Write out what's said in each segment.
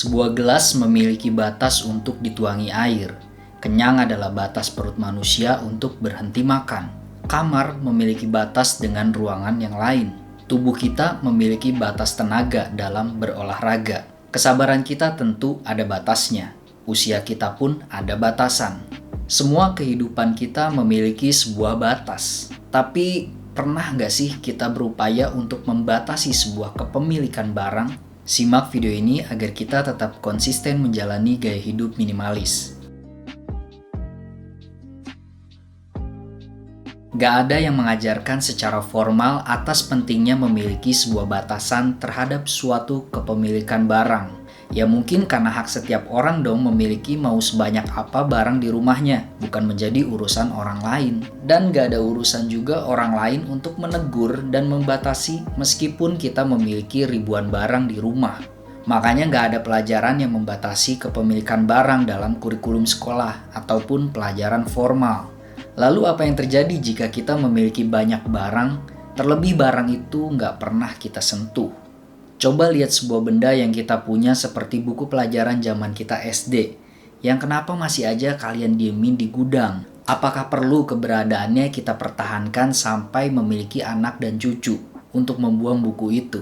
Sebuah gelas memiliki batas untuk dituangi air. Kenyang adalah batas perut manusia untuk berhenti makan. Kamar memiliki batas dengan ruangan yang lain. Tubuh kita memiliki batas tenaga dalam berolahraga. Kesabaran kita tentu ada batasnya. Usia kita pun ada batasan. Semua kehidupan kita memiliki sebuah batas. Tapi pernah nggak sih kita berupaya untuk membatasi sebuah kepemilikan barang? Simak video ini agar kita tetap konsisten menjalani gaya hidup minimalis. Gak ada yang mengajarkan secara formal atas pentingnya memiliki sebuah batasan terhadap suatu kepemilikan barang. Ya mungkin karena hak setiap orang dong memiliki mau sebanyak apa barang di rumahnya, bukan menjadi urusan orang lain. Dan gak ada urusan juga orang lain untuk menegur dan membatasi meskipun kita memiliki ribuan barang di rumah. Makanya gak ada pelajaran yang membatasi kepemilikan barang dalam kurikulum sekolah ataupun pelajaran formal. Lalu apa yang terjadi jika kita memiliki banyak barang, terlebih barang itu gak pernah kita sentuh? Coba lihat sebuah benda yang kita punya seperti buku pelajaran zaman kita SD, yang kenapa masih aja kalian diemin di gudang? Apakah perlu keberadaannya kita pertahankan sampai memiliki anak dan cucu untuk membuang buku itu?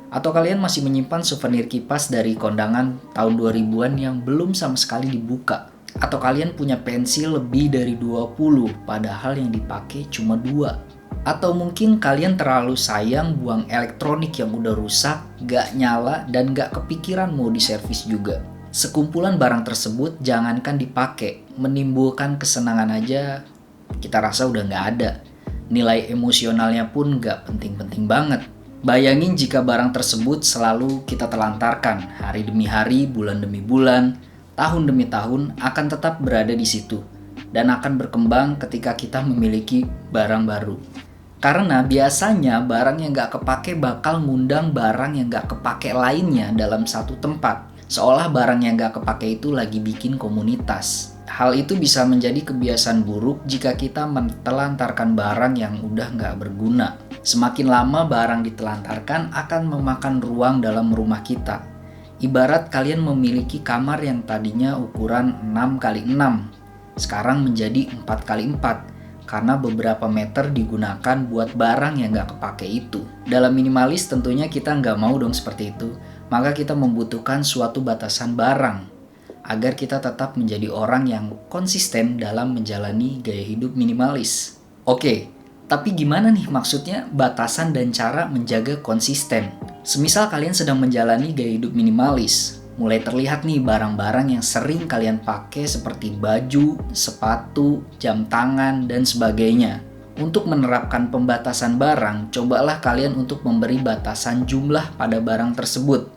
Atau kalian masih menyimpan souvenir kipas dari kondangan tahun 2000-an yang belum sama sekali dibuka? Atau kalian punya pensil lebih dari 20 padahal yang dipakai cuma 2? Atau mungkin kalian terlalu sayang buang elektronik yang udah rusak, gak nyala, dan gak kepikiran mau diservis juga. Sekumpulan barang tersebut jangankan dipakai, menimbulkan kesenangan aja kita rasa udah gak ada. Nilai emosionalnya pun gak penting-penting banget. Bayangin jika barang tersebut selalu kita telantarkan, hari demi hari, bulan demi bulan, tahun demi tahun akan tetap berada di situ dan akan berkembang ketika kita memiliki barang baru. Karena biasanya barang yang gak kepake bakal ngundang barang yang gak kepake lainnya dalam satu tempat. Seolah barang yang gak kepake itu lagi bikin komunitas. Hal itu bisa menjadi kebiasaan buruk jika kita mentelantarkan barang yang udah gak berguna. Semakin lama barang ditelantarkan akan memakan ruang dalam rumah kita. Ibarat kalian memiliki kamar yang tadinya ukuran 6x6, sekarang menjadi 4x4. Karena beberapa meter digunakan buat barang yang gak kepake itu. Dalam minimalis tentunya kita gak mau dong seperti itu. Maka kita membutuhkan suatu batasan barang agar kita tetap menjadi orang yang konsisten dalam menjalani gaya hidup minimalis. Oke, tapi gimana nih maksudnya batasan dan cara menjaga konsisten? Semisal kalian sedang menjalani gaya hidup minimalis, mulai terlihat nih barang-barang yang sering kalian pakai seperti baju, sepatu, jam tangan, dan sebagainya. Untuk menerapkan pembatasan barang, cobalah kalian untuk memberi batasan jumlah pada barang tersebut.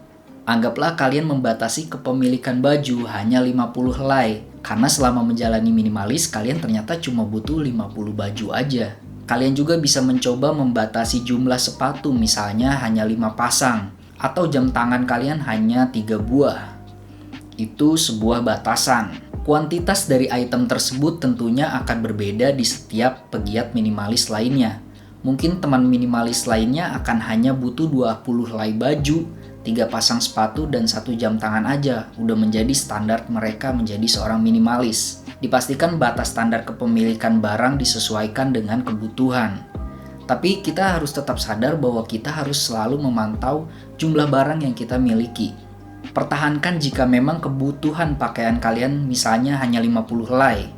Anggaplah kalian membatasi kepemilikan baju hanya 50 helai, karena selama menjalani minimalis kalian ternyata cuma butuh 50 baju aja. Kalian juga bisa mencoba membatasi jumlah sepatu misalnya hanya 5 pasang. Atau jam tangan kalian hanya 3 buah. Itu sebuah batasan. Kuantitas dari item tersebut tentunya akan berbeda di setiap pegiat minimalis lainnya. Mungkin teman minimalis lainnya akan hanya butuh 20 helai baju, 3 pasang sepatu, dan 1 jam tangan aja. Udah menjadi standar mereka menjadi seorang minimalis. Dipastikan batas standar kepemilikan barang disesuaikan dengan kebutuhan. Tapi kita harus tetap sadar bahwa kita harus selalu memantau jumlah barang yang kita miliki. Pertahankan jika memang kebutuhan pakaian kalian misalnya hanya 50 helai.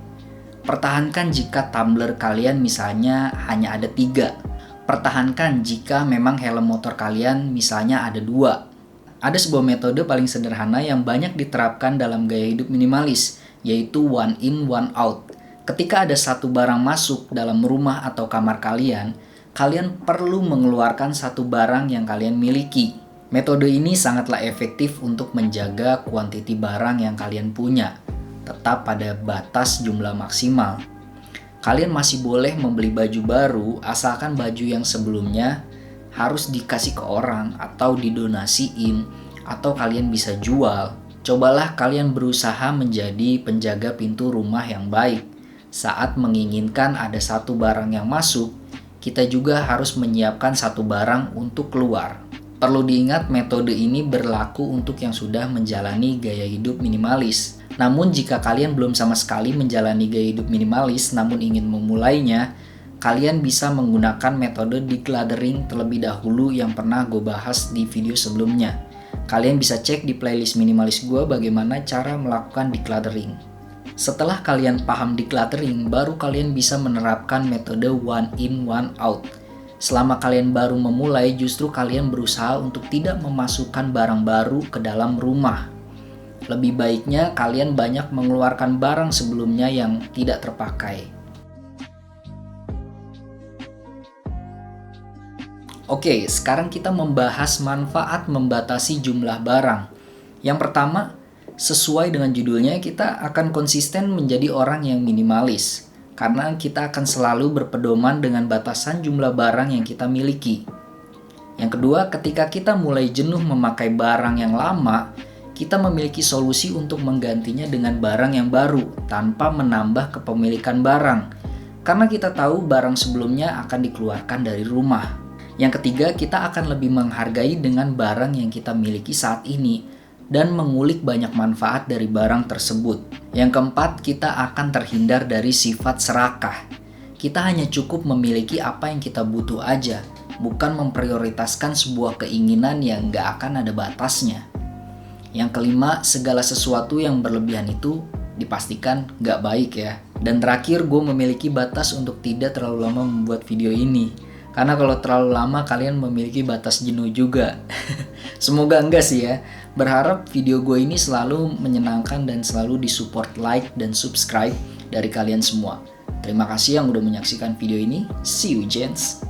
Pertahankan jika tumbler kalian misalnya hanya ada 3. Pertahankan jika memang helm motor kalian misalnya ada 2. Ada sebuah metode paling sederhana yang banyak diterapkan dalam gaya hidup minimalis, yaitu one in, one out. Ketika ada satu barang masuk dalam rumah atau kamar kalian perlu mengeluarkan satu barang yang kalian miliki. Metode ini sangatlah efektif untuk menjaga kuantiti barang yang kalian punya, tetap pada batas jumlah maksimal. Kalian masih boleh membeli baju baru asalkan baju yang sebelumnya harus dikasih ke orang atau didonasiin atau kalian bisa jual. Cobalah kalian berusaha menjadi penjaga pintu rumah yang baik. Saat menginginkan ada satu barang yang masuk, kita juga harus menyiapkan satu barang untuk keluar. Perlu diingat metode ini berlaku untuk yang sudah menjalani gaya hidup minimalis. Namun jika kalian belum sama sekali menjalani gaya hidup minimalis namun ingin memulainya, kalian bisa menggunakan metode decluttering terlebih dahulu yang pernah gue bahas di video sebelumnya. Kalian bisa cek di playlist minimalis gue bagaimana cara melakukan decluttering. Setelah kalian paham decluttering, baru kalian bisa menerapkan metode one in one out. Selama kalian baru memulai, justru kalian berusaha untuk tidak memasukkan barang baru ke dalam rumah. Lebih baiknya kalian banyak mengeluarkan barang sebelumnya yang tidak terpakai. Oke, sekarang kita membahas manfaat membatasi jumlah barang. Yang pertama, sesuai dengan judulnya, kita akan konsisten menjadi orang yang minimalis. Karena kita akan selalu berpedoman dengan batasan jumlah barang yang kita miliki. Yang kedua, ketika kita mulai jenuh memakai barang yang lama, kita memiliki solusi untuk menggantinya dengan barang yang baru tanpa menambah kepemilikan barang. Karena kita tahu barang sebelumnya akan dikeluarkan dari rumah. Yang ketiga, kita akan lebih menghargai dengan barang yang kita miliki saat ini dan mengulik banyak manfaat dari barang tersebut. Yang keempat, kita akan terhindar dari sifat serakah. Kita hanya cukup memiliki apa yang kita butuh aja, bukan memprioritaskan sebuah keinginan yang gak akan ada batasnya. Yang kelima, segala sesuatu yang berlebihan itu dipastikan gak baik ya. Dan terakhir, gue memiliki batas untuk tidak terlalu lama membuat video ini. Karena kalau terlalu lama kalian memiliki batas jenuh juga. Semoga enggak sih ya. Berharap video gue ini selalu menyenangkan dan selalu disupport like dan subscribe dari kalian semua. Terima kasih yang udah menyaksikan video ini. See you gents.